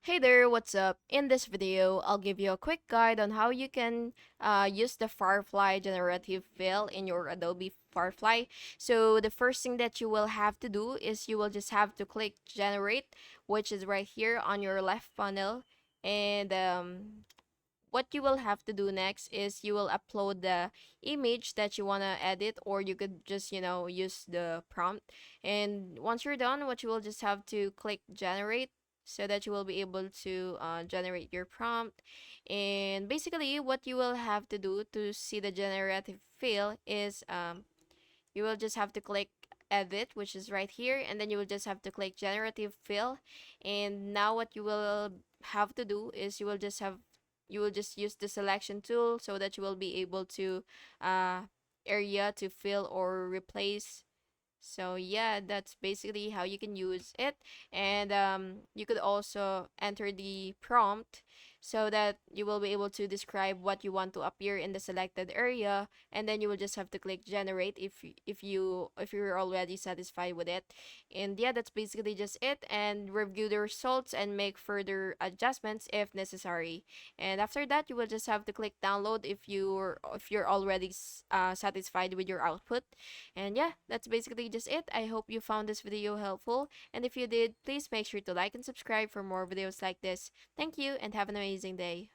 Hey there, what's up? In this video, I'll give you a quick guide on how you can use the Firefly Generative fill in your Adobe Firefly. So the first thing that you will have to do is you will just have to click Generate, which is right here on your left panel. And what you will have to do next is you will upload the image that you want to edit, or you could just use the prompt. And once you're done, what you will just have to click generate, so that you will be able to generate your prompt. And basically what you will have to do to see the generative fill is you will just have to click edit, which is right here, and then you will just have to click generative fill. And now what you will have to do is you will just use the selection tool, so that you will be able to area to fill or replace. So yeah, that's basically how you can use it. And you could also enter the prompt, so that you will be able to describe what you want to appear in the selected area, and then you will just have to click generate if you're already satisfied with it. And yeah, that's basically just it, and review the results and make further adjustments if necessary. And after that, you will just have to click download if you're already satisfied with your output. And yeah, that's basically just it. I hope you found this video helpful. And if you did, please make sure to like and subscribe for more videos like this. Thank you and have an amazing day.